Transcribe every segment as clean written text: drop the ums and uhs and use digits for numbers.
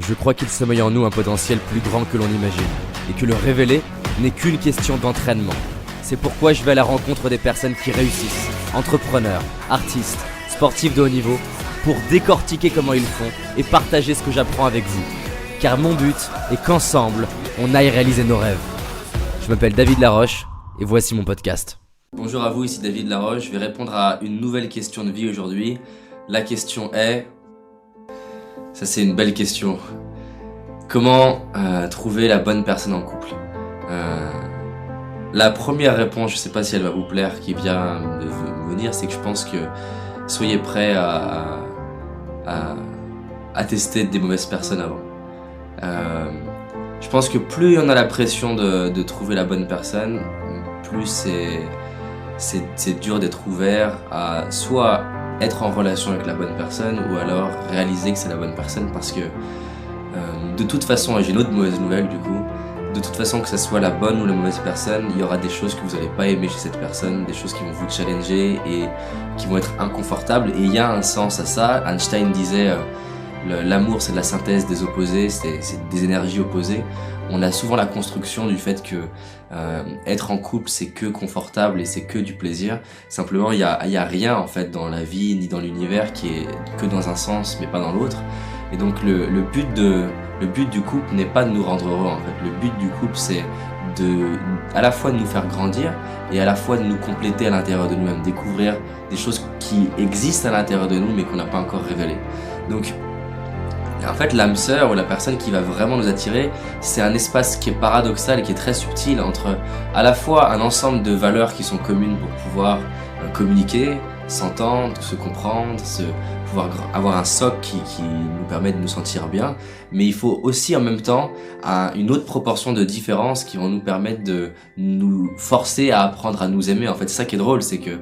Je crois qu'il sommeille en nous un potentiel plus grand que l'on imagine, et que le révéler n'est qu'une question d'entraînement. C'est pourquoi je vais à la rencontre des personnes qui réussissent, entrepreneurs, artistes, sportifs de haut niveau, pour décortiquer comment ils font et partager ce que j'apprends avec vous. Car mon but est qu'ensemble, on aille réaliser nos rêves. Je m'appelle David Laroche, et voici mon podcast. Bonjour à vous, ici David Laroche. Je vais répondre à une nouvelle question de vie aujourd'hui. La question est... Ça c'est une belle question. Comment trouver la bonne personne en couple? La première réponse, je sais pas si elle va vous plaire, qui vient de venir, c'est que je pense que soyez prêts à tester des mauvaises personnes avant. Je pense que plus on a la pression de trouver la bonne personne, plus c'est dur d'être ouvert à soit être en relation avec la bonne personne ou alors réaliser que c'est la bonne personne, parce que de toute façon, et j'ai une autre mauvaise nouvelle du coup, de toute façon que ce soit la bonne ou la mauvaise personne, il y aura des choses que vous n'allez pas aimer chez cette personne, des choses qui vont vous challenger et qui vont être inconfortables, et il y a un sens à ça. Einstein disait l'amour c'est de la synthèse des opposés, c'est des énergies opposées. On a souvent la construction du fait que être en couple c'est que confortable et c'est que du plaisir. Simplement il y a rien en fait dans la vie ni dans l'univers qui est que dans un sens mais pas dans l'autre. Et donc le but du couple n'est pas de nous rendre heureux en fait. Le but du couple c'est à la fois de nous faire grandir et à la fois de nous compléter à l'intérieur de nous-mêmes, découvrir des choses qui existent à l'intérieur de nous mais qu'on n'a pas encore révélées. Donc en fait, l'âme sœur ou la personne qui va vraiment nous attirer, c'est un espace qui est paradoxal et qui est très subtil entre à la fois un ensemble de valeurs qui sont communes pour pouvoir communiquer, s'entendre, se comprendre, pouvoir avoir un socle qui nous permet de nous sentir bien, mais il faut aussi en même temps une autre proportion de différences qui vont nous permettre de nous forcer à apprendre à nous aimer. En fait, c'est ça qui est drôle, c'est que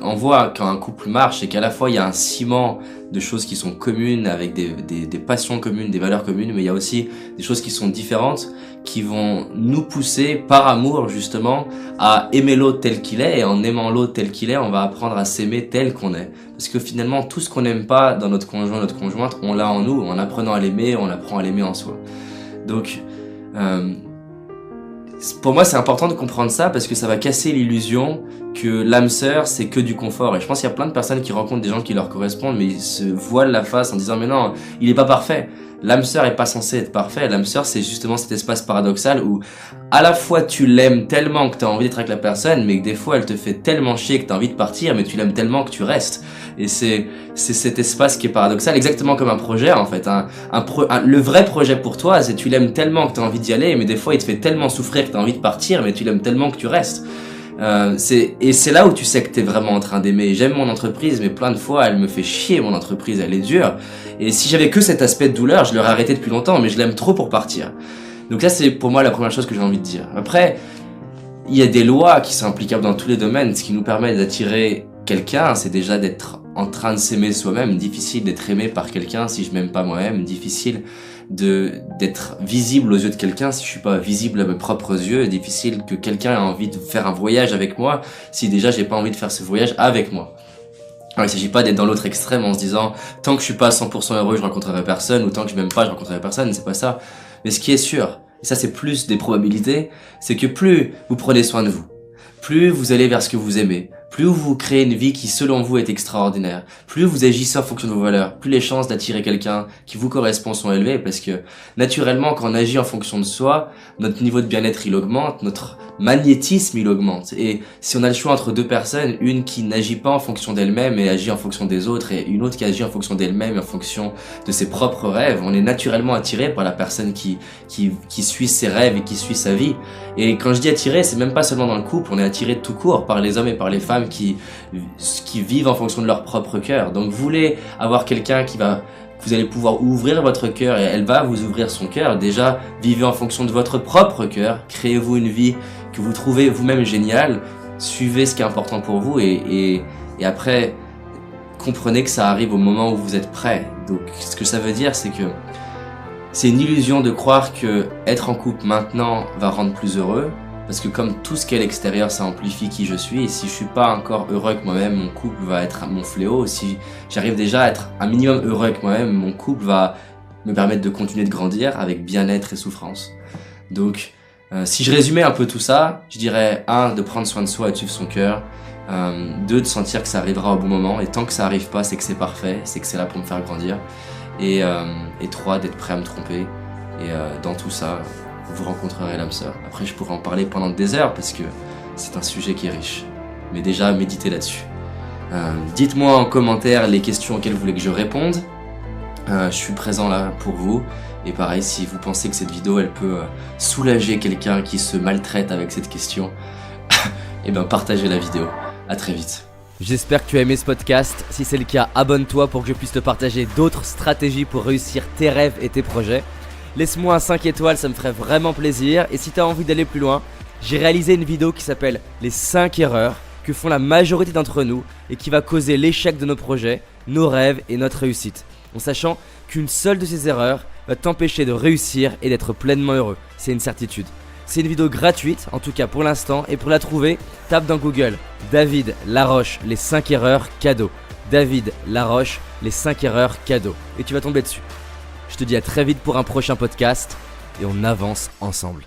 on voit quand un couple marche, c'est qu'à la fois il y a un ciment de choses qui sont communes avec des passions communes, des valeurs communes, mais il y a aussi des choses qui sont différentes qui vont nous pousser par amour justement à aimer l'autre tel qu'il est, et en aimant l'autre tel qu'il est, on va apprendre à s'aimer tel qu'on est. Parce que finalement tout ce qu'on n'aime pas dans notre conjoint, notre conjointe, on l'a en nous. En apprenant à l'aimer, on apprend à l'aimer en soi. Donc pour moi c'est important de comprendre ça, parce que ça va casser l'illusion que l'âme sœur c'est que du confort. Et je pense qu'il y a plein de personnes qui rencontrent des gens qui leur correspondent mais ils se voilent la face en disant mais non, il est pas parfait. L'âme sœur est pas censée être parfait. L'âme sœur c'est justement cet espace paradoxal où à la fois tu l'aimes tellement que tu as envie d'être avec la personne, mais que des fois elle te fait tellement chier que tu as envie de partir, mais tu l'aimes tellement que tu restes. Et c'est cet espace qui est paradoxal, exactement comme un projet en fait. Le vrai projet pour toi, c'est tu l'aimes tellement que tu as envie d'y aller, mais des fois il te fait tellement souffrir que tu as envie de partir, mais tu l'aimes tellement que tu restes. Et c'est là où tu sais que t'es vraiment en train d'aimer. J'aime mon entreprise, mais plein de fois elle me fait chier, mon entreprise, elle est dure. Et si j'avais que cet aspect de douleur, je l'aurais arrêté depuis longtemps, mais je l'aime trop pour partir. Donc là c'est pour moi la première chose que j'ai envie de dire. Après, il y a des lois qui sont applicables dans tous les domaines. Ce qui nous permet d'attirer quelqu'un, c'est déjà d'être en train de s'aimer soi-même. Difficile d'être aimé par quelqu'un si je m'aime pas moi-même. Difficile d'être visible aux yeux de quelqu'un si je suis pas visible à mes propres yeux. Difficile que quelqu'un ait envie de faire un voyage avec moi si déjà j'ai pas envie de faire ce voyage avec moi. Alors, il s'agit pas d'être dans l'autre extrême en se disant tant que je suis pas 100% heureux je rencontrerai personne, ou tant que je m'aime pas je rencontrerai personne. C'est pas ça. Mais ce qui est sûr, et ça c'est plus des probabilités, c'est que plus vous prenez soin de vous, plus vous allez vers ce que vous aimez, plus vous créez une vie qui selon vous est extraordinaire, plus vous agissez en fonction de vos valeurs, plus les chances d'attirer quelqu'un qui vous correspond sont élevées, parce que naturellement quand on agit en fonction de soi, notre niveau de bien-être il augmente, notre magnétisme il augmente. Et si on a le choix entre deux personnes, une qui n'agit pas en fonction d'elle-même et agit en fonction des autres, et une autre qui agit en fonction d'elle-même et en fonction de ses propres rêves, on est naturellement attiré par la personne qui suit ses rêves et qui suit sa vie. Et quand je dis attiré, c'est même pas seulement dans le couple, on est attiré tout court par les hommes et par les femmes qui vivent en fonction de leur propre cœur. Donc vous voulez avoir quelqu'un vous allez pouvoir ouvrir votre cœur et elle va vous ouvrir son cœur. Déjà, vivez en fonction de votre propre cœur, créez-vous une vie que vous trouvez vous-même géniale, suivez ce qui est important pour vous et après, comprenez que ça arrive au moment où vous êtes prêt. Donc ce que ça veut dire, c'est que c'est une illusion de croire que être en couple maintenant va rendre plus heureux. Parce que comme tout ce qui est à l'extérieur, ça amplifie qui je suis. Et si je suis pas encore heureux avec moi-même, mon couple va être mon fléau. Si j'arrive déjà à être un minimum heureux avec moi-même, mon couple va me permettent de continuer de grandir avec bien-être et souffrance. Donc, si je résumais un peu tout ça, je dirais 1, de prendre soin de soi et de suivre son cœur. 2, de sentir que ça arrivera au bon moment, et tant que ça arrive pas, c'est que c'est parfait, c'est que c'est là pour me faire grandir. Et 3, d'être prêt à me tromper. Et dans tout ça, vous rencontrerez l'âme sœur. Après, je pourrais en parler pendant des heures parce que c'est un sujet qui est riche. Mais déjà, méditez là-dessus. Dites-moi en commentaire les questions auxquelles vous voulez que je réponde. Je suis présent là pour vous. Et pareil, si vous pensez que cette vidéo elle peut soulager quelqu'un qui se maltraite avec cette question, et ben partagez la vidéo. À très vite. J'espère que tu as aimé ce podcast. Si c'est le cas, abonne-toi pour que je puisse te partager d'autres stratégies pour réussir tes rêves et tes projets. Laisse-moi un 5 étoiles, ça me ferait vraiment plaisir. Et si tu as envie d'aller plus loin, j'ai réalisé une vidéo qui s'appelle les 5 erreurs que font la majorité d'entre nous et qui va causer l'échec de nos projets, nos rêves et notre réussite. En sachant qu'une seule de ces erreurs va t'empêcher de réussir et d'être pleinement heureux. C'est une certitude. C'est une vidéo gratuite, en tout cas pour l'instant, et pour la trouver, tape dans Google David Laroche, les 5 erreurs cadeaux. David Laroche, les 5 erreurs cadeaux. Et tu vas tomber dessus. Je te dis à très vite pour un prochain podcast, et on avance ensemble.